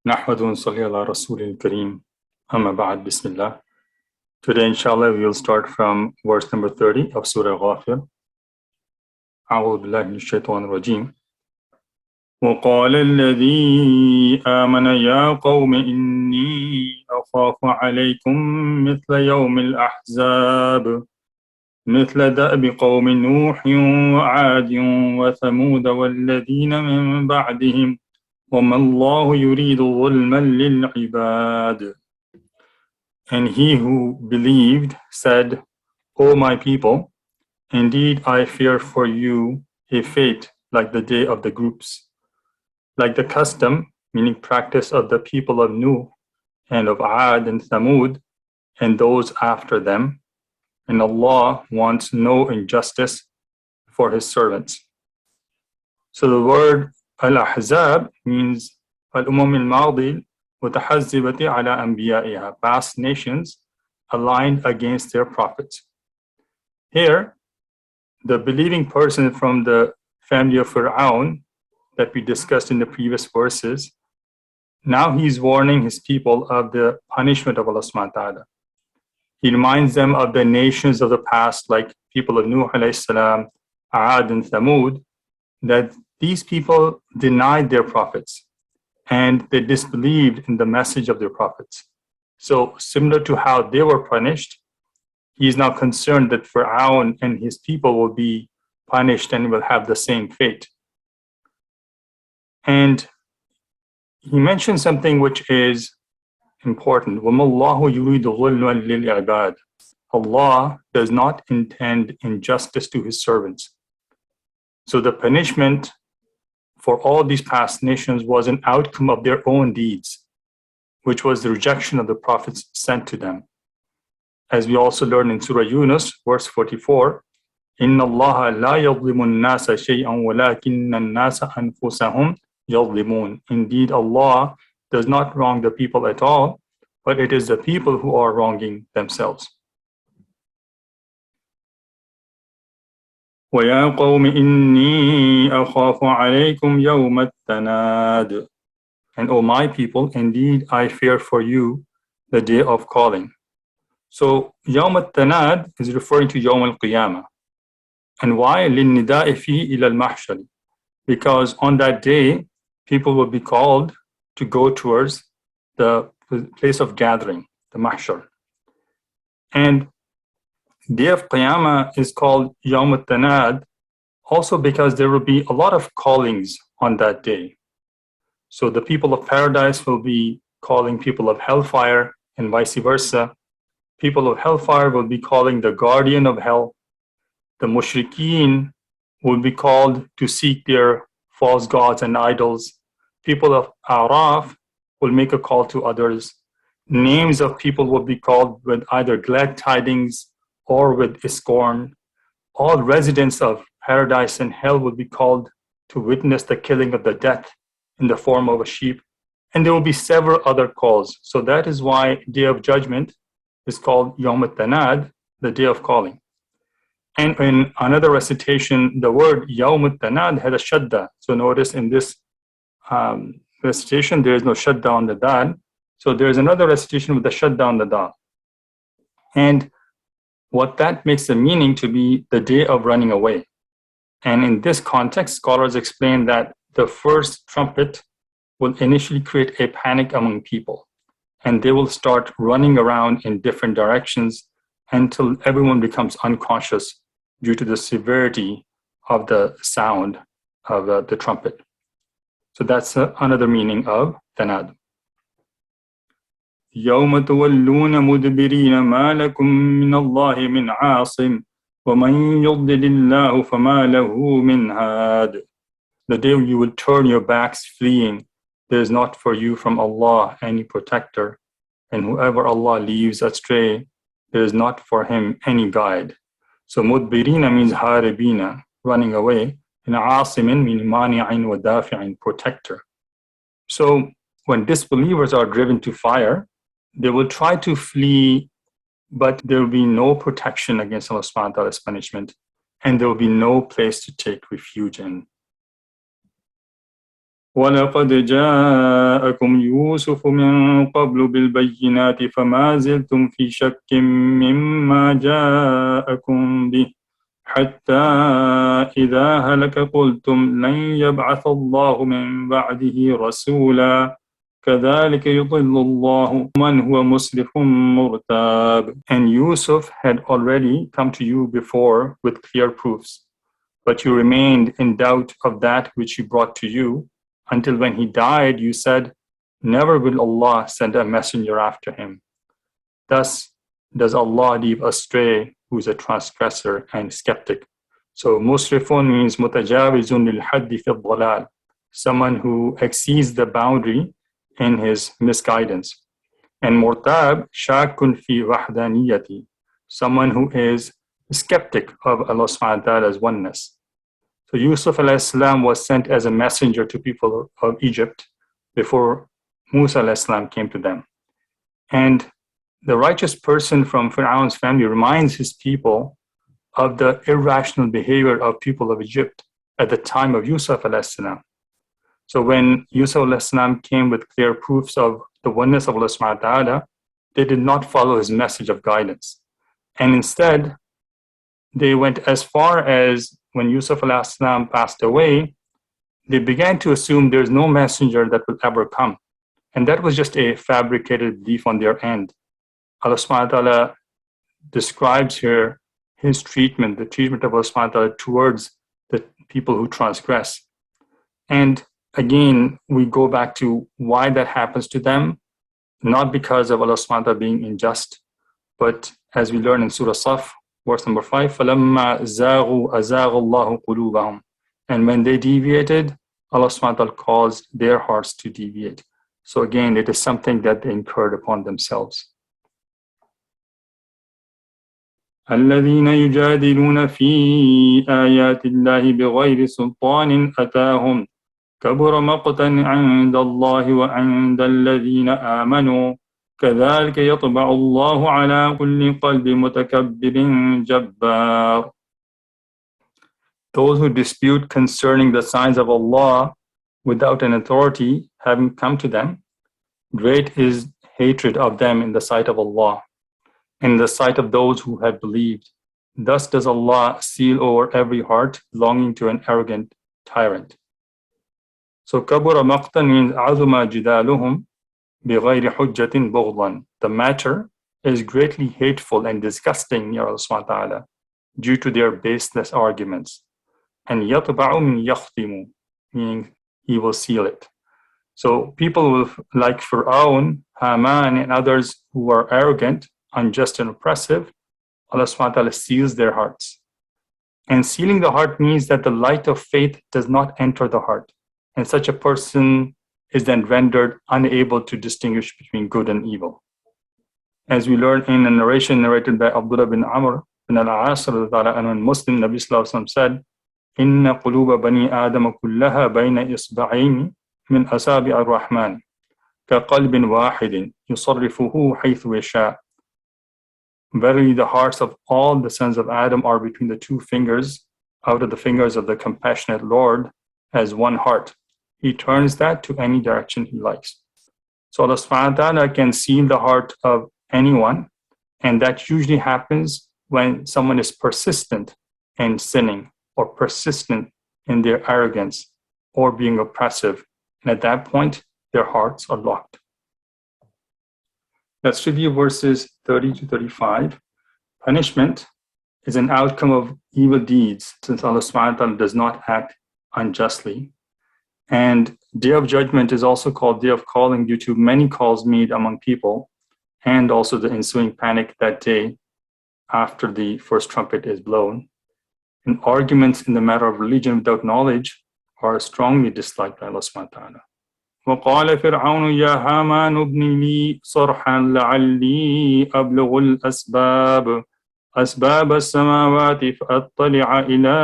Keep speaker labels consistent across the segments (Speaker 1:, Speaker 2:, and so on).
Speaker 1: نحمد ونصلي على رسول الكريم أما بعد بسم الله. Today inshallah we will start from verse number 30 of Surah Ghafir. أعوذ بالله من الشيطان الرجيم. وقال الذي آمن يا قوم إني أخاف عليكم مثل يوم الأحزاب مثل دأب قوم نوح وعاد وثمود والذين من بعدهم وَمَا اللَّهُ يُرِيدُ ظُلْمًا لِلْعِبَادِ. And he who believed said, O my people, indeed I fear for you a fate like the day of the groups, like the custom, meaning practice of the people of Nuh and of Ad and Thamud and those after them, and Allah wants no injustice for his servants. So the word Al-Ahzab means Al-Umam al-Madi mutahazzibati ala anbiya'iha, past nations aligned against their prophets. Here, the believing person from the family of Fir'aun that we discussed in the previous verses, now he's warning his people of the punishment of Allah subhanahu wa ta'ala. He reminds them of the nations of the past, like people of Nuh alayhi salam, Ad and Thamud, that these people denied their prophets and they disbelieved in the message of their prophets. So similar to how they were punished, he is now concerned that Fir'aun and his people will be punished and will have the same fate. And he mentioned something which is important. وَمَا اللَّهُ يُرِيدُ ظُلْمًا لِلْعِبَادِ. Allah does not intend injustice to his servants. So the punishment for all these past nations was an outcome of their own deeds, which was the rejection of the prophets sent to them. As we also learn in Surah Yunus, verse 44, إِنَّ اللَّهَ لَا يَظْلِمُ النَّاسَ شَيْئًا وَلَكِنَّ النَّاسَ أَنفُسَهُمْ يَظْلِمُونَ. Indeed, Allah does not wrong the people at all, but it is the people who are wronging themselves. وَيَا قَوْمِ إِنِّي أَخَافُ عَلَيْكُمْ يَوْمَ التَّنَادِ. And O my people, indeed I fear for you the day of calling. So يوم التناد is referring to يوم القيامة. And why? لِلنِّدَاءِ فِيهِ إِلَى الْمَحْشَرِ. Because on that day, people will be called to go towards the place of gathering, the mahshar. And Day of Qiyamah is called Yawm al-Tanad also because there will be a lot of callings on that day. So the people of paradise will be calling people of hellfire and vice versa. People of hellfire will be calling the guardian of hell. The mushrikeen will be called to seek their false gods and idols. People of Araf will make a call to others. Names of people will be called with either glad tidings or with scorn. All residents of paradise and hell will be called to witness the killing of the death in the form of a sheep. And there will be several other calls. So that is why Day of Judgment is called Yawm al-Tanad, the day of calling. And in another recitation, the word Yawm al-Tanad had a shadda. So notice in this recitation, there is no shadda on the dal. So there is another recitation with the shadda on the dal. And what that makes the meaning to be the day of running away. And in this context, scholars explain that the first trumpet will initially create a panic among people, and they will start running around in different directions until everyone becomes unconscious due to the severity of the sound of the trumpet. So that's another meaning of Tanad. يوم تولون مدبرين ما لكم من الله من عاصم ومن يضلل الله فما له من هاد. The day you will turn your backs fleeing, there is not for you from Allah any protector, and whoever Allah leaves astray, there is not for him any guide. So mudbirina means haribina, running away, and asimin means mani'in wa dafi'in, protector. So when disbelievers are driven to fire, they will try to flee, but there will be no protection against Allah subhanahu wa ta'ala's punishment, and there will be no place to take refuge in. وَلَقَدْ جَاءَكُمْ يُوسُفُ مِنْ قَبْلُ بِالْبَيِّنَاتِ فَمَا زِلْتُمْ فِي شَكٍّ مِّمَّا جَاءَكُمْ بِهِ حَتَّى إِذَا هَلَكَ قُلْتُمْ لَنْ يَبْعَثَ اللَّهُ مِنْ بَعْدِهِ رَسُولًا كَذَلِكَ يُضِلُّ اللَّهُ مَنْ هُوَ مُسْرِفٌ مُرْتَابٌ. And Yusuf had already come to you before with clear proofs, but you remained in doubt of that which he brought to you, until when he died you said, never will Allah send a messenger after him. Thus does Allah leave astray who is a transgressor and skeptic. So musrifun means mutajawizun lil haddi fi dhalal, someone who exceeds the boundary in his misguidance. And murtab shakun fi wahdaniyati, someone who is skeptic of Allah subhanahu wa ta'ala's oneness. So Yusuf alayhi salam was sent as a messenger to people of Egypt before Musa alayhi salam came to them. And the righteous person from Fir'aun's family reminds his people of the irrational behavior of people of Egypt at the time of Yusuf alayhi salam. So when Yusuf alayhi salam came with clear proofs of the oneness of Allah subhanahu wa ta'ala, they did not follow his message of guidance. And instead, they went as far as when Yusuf alayhi salam passed away, they began to assume there's no messenger that will ever come. And that was just a fabricated belief on their end. Allah subhanahu wa ta'ala describes here his treatment, the treatment of Allah subhanahu wa ta'ala towards the people who transgress. And again, we go back to why that happens to them, not because of Allah subhanahu wa ta'ala being unjust, but as we learn in Surah Saf, verse number 5, فَلَمَّا زَاغُوا أَزَاغَ اللَّهُ قُلُوبَهُم. And when they deviated, Allah subhanahu wa ta'ala caused their hearts to deviate. So again, it is something that they incurred upon themselves. الذين يجادلون في آيات الله بغير سلطان أتاهم كبر مقتا عند الله وعند الذين آمنوا كذلك يطبع الله على كل قلب متكبر جبار. Those who dispute concerning the signs of Allah without an authority having come to them, great is hatred of them in the sight of Allah, in the sight of those who have believed. Thus does Allah seal over every heart belonging to an arrogant tyrant. So kabura maqtan means azuma jidaluhum bighayri hujjatin bughdan. The matter is greatly hateful and disgusting near Allah subhanahu wa ta'ala due to their baseless arguments. And yatba'u min yakhtimu, meaning he will seal it. So people will, like Fir'aun, Haman, and others who are arrogant, unjust and oppressive, Allah subhanahu wa ta'ala seals their hearts. And sealing the heart means that the light of faith does not enter the heart. And such a person is then rendered unable to distinguish between good and evil. As we learn in a narration narrated by Abdullah bin Amr bin al-As, and Muslim, Nabi Sallallahu Alaihi Wasallam said, Inna quluba bani Adam kullaha bayna isba'ayni min asabi ar-Rahman ka qalbin wahidin yusarrifuhu haythu yasha. Verily the hearts of all the sons of Adam are between the two fingers out of the fingers of the compassionate Lord as one heart. He turns that to any direction he likes. So Allah subhanahu wa ta'ala can seal the heart of anyone, and that usually happens when someone is persistent in sinning or persistent in their arrogance or being oppressive. And at that point, their hearts are locked. Let's review verses 30 to 35. Punishment is an outcome of evil deeds, since Allah subhanahu wa ta'ala does not act unjustly. And Day of Judgment is also called Day of Calling due to many calls made among people, and also the ensuing panic that day after the first trumpet is blown. And arguments in the matter of religion without knowledge are strongly disliked by Allah subhanahu wa ta'ala. وقال فرعون يا هامان ابن لي صرحا لعلي أبلغ أسباب السماوات فأطلع إلى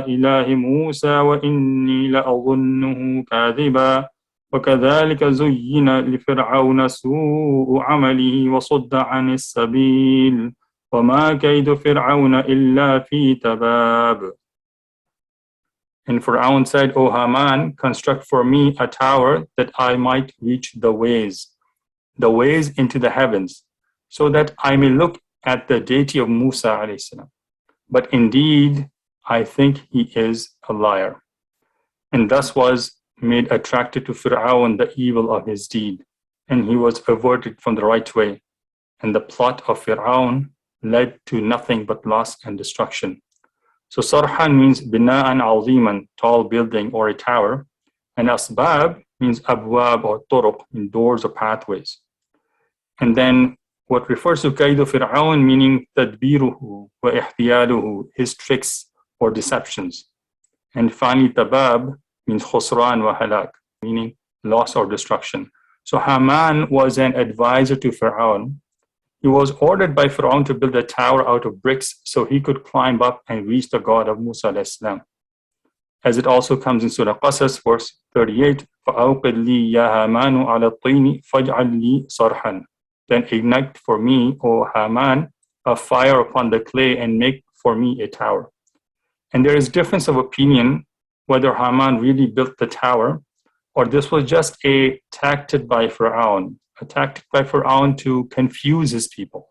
Speaker 1: إله موسى وإني لأظنه كاذبا وكذلك زين لفرعون سوء عمله وصد عن السبيل وما كيد فرعون إلا في تباب. And Fir'aun said, O Haman, construct for me a tower that I might reach the ways into the heavens, so that I may look at the deity of Musa alayhi salam. But indeed, I think he is a liar. And thus was made attracted to Fir'aun the evil of his deed, and he was averted from the right way. And the plot of Fir'aun led to nothing but loss and destruction. So Sarhan means bina'an aziman, tall building or a tower, and asbab means abwab or turuq, in doors or pathways. And then what refers to kaidu Fir'aun, meaning tadbiruhu wa ihtiyaluhu, his tricks or deceptions. And finally, tabab means khusran wa halak, meaning loss or destruction. So Haman was an advisor to Fir'aun. He was ordered by Fir'aun to build a tower out of bricks so he could climb up and reach the God of Musa alayhi salam. As it also comes in Surah Qasas, verse 38, فَأَوْقِدْ لِي يَا هَامَانُ عَلَى الطِّينِ فَاجْعَلْ لِي صَرْحًا. Then ignite for me, O Haman, a fire upon the clay and make for me a tower. And there is difference of opinion whether Haman really built the tower or this was just a tactic by Fir'aun to confuse his people.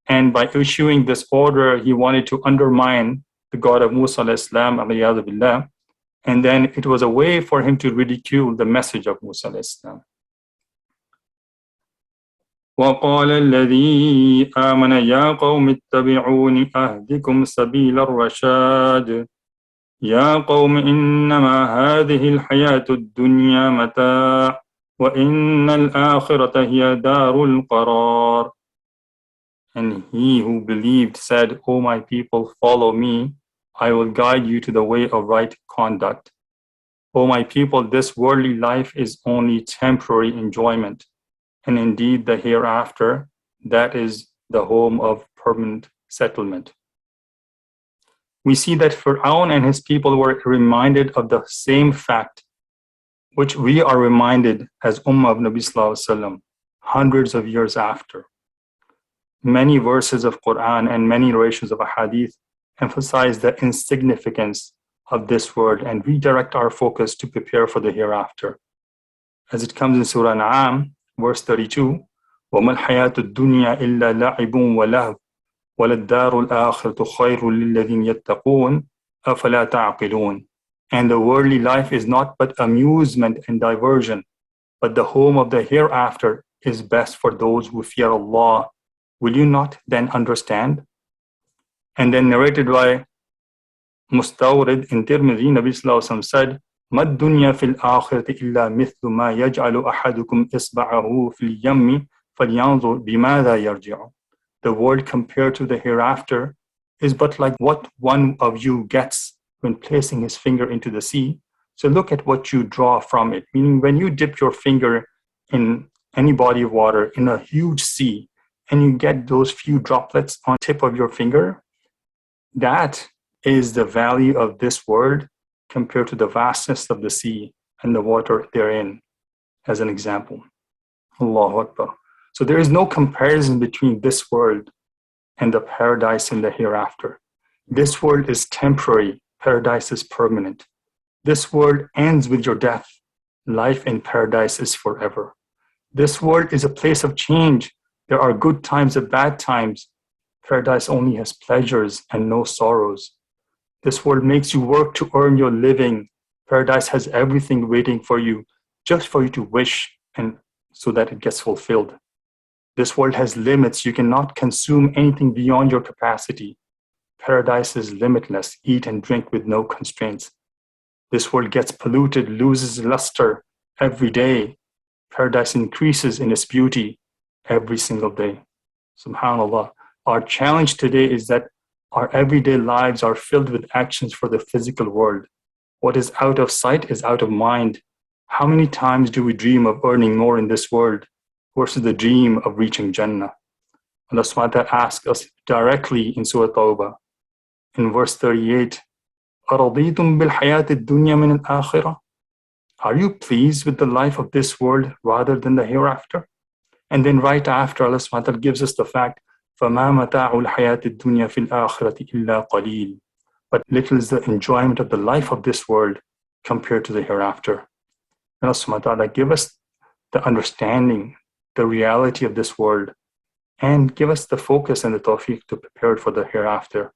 Speaker 1: And by issuing this order, he wanted to undermine the God of Musa alayhi salam, and then it was a way for him to ridicule the message of Musa alayhi salam. وقال الذي آمن يا قوم اتبعوني أهدكم سبيل الرشاد يا قوم إنما هذه الحياة الدنيا متاع وإن الآخرة هي دار القرار. And he who believed said, O my people, follow me. I will guide you to the way of right conduct. O my people, this worldly life is only temporary enjoyment. And indeed, the hereafter, that is the home of permanent settlement. We see that Fir'aun and his people were reminded of the same fact which we are reminded as Ummah of Nabi Sallallahu Alaihi Wasallam hundreds of years after. Many verses of Quran and many narrations of Hadith emphasize the insignificance of this world and redirect our focus to prepare for the hereafter. As it comes in Surah An'am, verse 32, وَمَا الْحَيَاةُ الدُّنْيَا إِلَّا لَعِبٌ وَلَهْوٌ وَلَلدَّارُ الْآخِرَةُ خَيْرٌ لِلَّذِينَ يَتَّقُونَ أَفَلَا تَعْقِلُونَ. And the worldly life is not but amusement and diversion, but the home of the hereafter is best for those who fear Allah. Will you not then understand? And then narrated by Mustawrid in Tirmidhi, Nabi Sallallahu Alaihi Wasallam said, مَا الدُّنْيَا فِي الْآخِرَةِ إِلَّا مِثْلُ مَا يَجْعَلُ أَحَدُكُمْ إِصْبَعَهُ فِي الْيَمِّ فَلْيَنْظُرْ بِمَاذَا يَرْجِعُ. The world compared to the hereafter is but like what one of you gets when placing his finger into the sea. So look at what you draw from it. Meaning when you dip your finger in any body of water in a huge sea and you get those few droplets on the tip of your finger, that is the value of this world compared to the vastness of the sea and the water therein, as an example. Allahu Akbar. So there is no comparison between this world and the paradise in the hereafter. This world is temporary, paradise is permanent. This world ends with your death. Life in paradise is forever. This world is a place of change. There are good times and bad times. Paradise only has pleasures and no sorrows. This world makes you work to earn your living. Paradise has everything waiting for you, just for you to wish and so that it gets fulfilled. This world has limits. You cannot consume anything beyond your capacity. Paradise is limitless. Eat and drink with no constraints. This world gets polluted, loses luster every day. Paradise increases in its beauty every single day. SubhanAllah. Our challenge today is that our everyday lives are filled with actions for the physical world. What is out of sight is out of mind. How many times do we dream of earning more in this world versus the dream of reaching Jannah? Allah subhanahu wa ta'ala asks us directly in Surah Tawbah, in verse 38, أَرَضِيتُمْ بِالْحَيَاةِ الدُّنْيَا مِنَ الْآخِرَةِ. Are you pleased with the life of this world rather than the hereafter? And then right after, Allah subhanahu wa ta'ala gives us the fact, فَمَا مَتَاعُ الْحَيَاةِ الدُّنْيَا فِي الْآخِرَةِ إِلَّا قَلِيلٌ. but little is the enjoyment of the life of this world compared to the hereafter. And Allah subhanahu wa ta'ala give us the understanding, the reality of this world, and give us the focus and the tawfiq to prepare for the hereafter.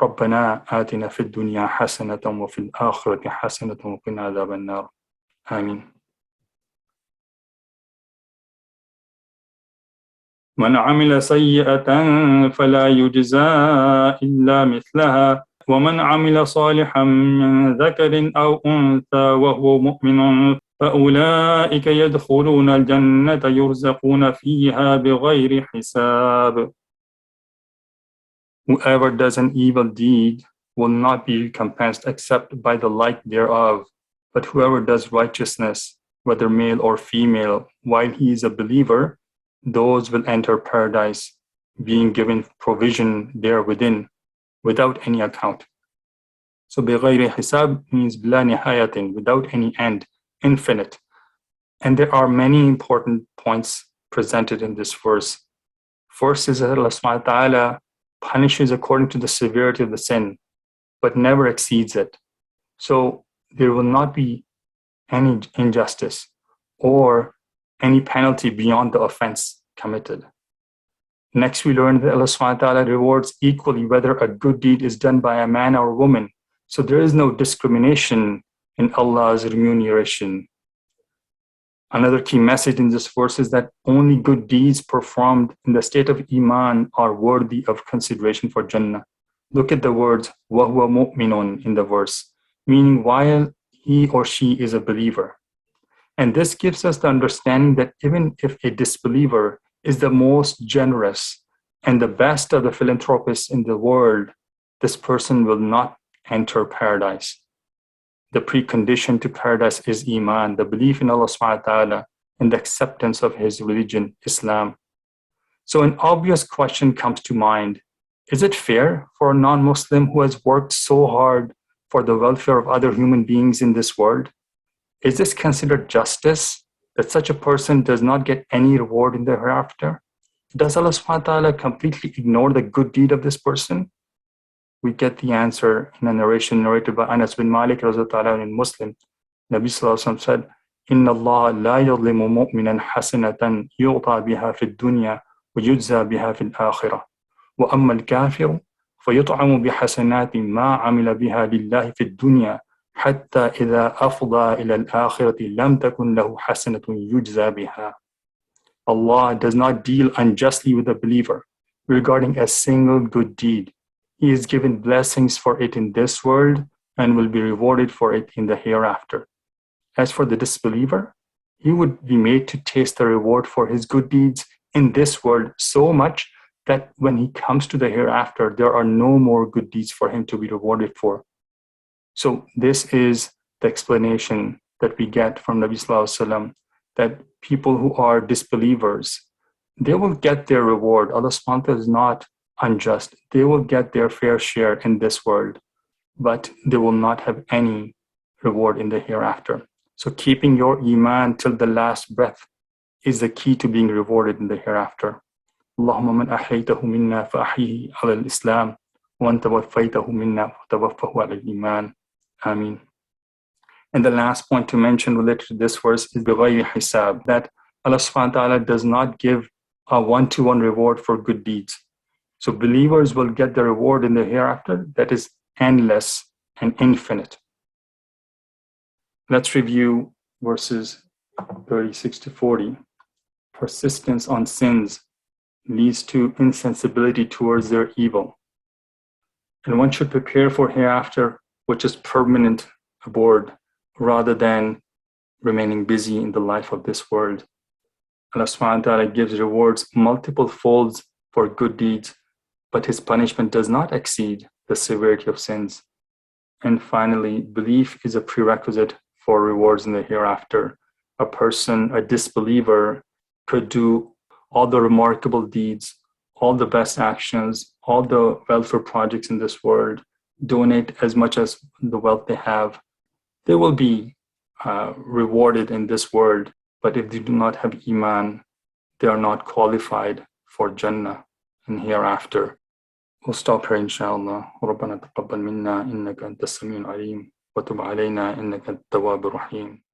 Speaker 1: ربنا آتنا في الدنيا حسنة وفي الآخرة حسنة وقنا عذاب النار. آمين. من عمل سيئة فلا يجزى إلا مثلها ومن عمل صالحا من ذكر أو أنثى وهو مؤمن فأولئك يدخلون الجنة يرزقون فيها بغير حساب. Whoever does an evil deed will not be recompensed except by the like thereof. But whoever does righteousness, whether male or female, while he is a believer, those will enter paradise, being given provision there within, without any account. So بغير حساب means بلا نهاية, without any end, infinite. And there are many important points presented in this verse. First is that Allah subhanahu wa ta'ala punishes according to the severity of the sin, but never exceeds it. So there will not be any injustice or any penalty beyond the offense committed. Next, we learn that Allah subhanahu wa ta'ala rewards equally whether a good deed is done by a man or a woman. So there is no discrimination in Allah's remuneration. Another key message in this verse is that only good deeds performed in the state of Iman are worthy of consideration for Jannah. Look at the words وَهُوَ مُؤْمِنٌ in the verse, meaning while he or she is a believer. And this gives us the understanding that even if a disbeliever is the most generous and the best of the philanthropists in the world, this person will not enter paradise. The precondition to paradise is Iman, the belief in Allah subhanahu wa ta'ala and the acceptance of his religion, Islam. So an obvious question comes to mind. Is it fair for a non-Muslim who has worked so hard for the welfare of other human beings in this world? Is this considered justice that such a person does not get any reward in the hereafter? Does Allah subhanahu wa ta'ala completely ignore the good deed of this person? We get the answer in a narration narrated by Anas bin Malik in Muslim. Nabi Sallallahu Alaihi Wasallam said, إِنَّ اللَّهَ لَا يَظْلِمُ مُؤْمِنًا حَسَنَةً يُعْطَى بِهَا فِي الدُّنْيَا وَيُجْزَى بِهَا فِي الْآخِرَةِ وَأَمَّا الْكَافِرُ فَيُطْعَمُ بِحَسَنَاتٍ مَا عَمِلَ بِهَا لِلَّهِ فِي الدُّنْيا حَتَّى إِذَا أَفْضَى إِلَى الْآخِرَةِ لَمْ تَكُنْ لَهُ حَسَنَةٌ يُجْزَى بِهَا. Allah does not deal unjustly with a believer regarding a single good deed. He is given blessings for it in this world and will be rewarded for it in the hereafter. As for the disbeliever, he would be made to taste the reward for his good deeds in this world so much that when he comes to the hereafter, there are no more good deeds for him to be rewarded for. So this is the explanation that we get from Nabi Sallallahu Alaihi Wasallam, that people who are disbelievers, they will get their reward. Allah subhanahu wa ta'ala is not unjust. They will get their fair share in this world, but they will not have any reward in the hereafter. So keeping your Iman till the last breath is the key to being rewarded in the hereafter. Allahumma man ahyaytahu minna fa'ahyihi ala al-Islam wa man tawaffaytahu minna fatawaffahu ala al-Iman. Ameen. And the last point to mention related to this verse is bighayri hisab, that Allah subhanahu wa ta'ala does not give a one-to-one reward for good deeds. So believers will get the reward in the hereafter that is endless and infinite. Let's review verses 36 to 40. Persistence on sins leads to insensibility towards their evil. And one should prepare for hereafter, which is permanent abode, rather than remaining busy in the life of this world. Allah subhanahu wa ta'ala gives rewards multiple folds for good deeds, but his punishment does not exceed the severity of sins. And finally, belief is a prerequisite for rewards in the hereafter. A person, a disbeliever, could do all the remarkable deeds, all the best actions, all the welfare projects in this world, donate as much as the wealth they have. They will be rewarded in this world, but if they do not have Iman, they are not qualified for Jannah and hereafter. We'll stop here inshallah. ربنا تقبل منا إنك أنت السميع العليم وتب علينا إنك أنت التواب الرحيم.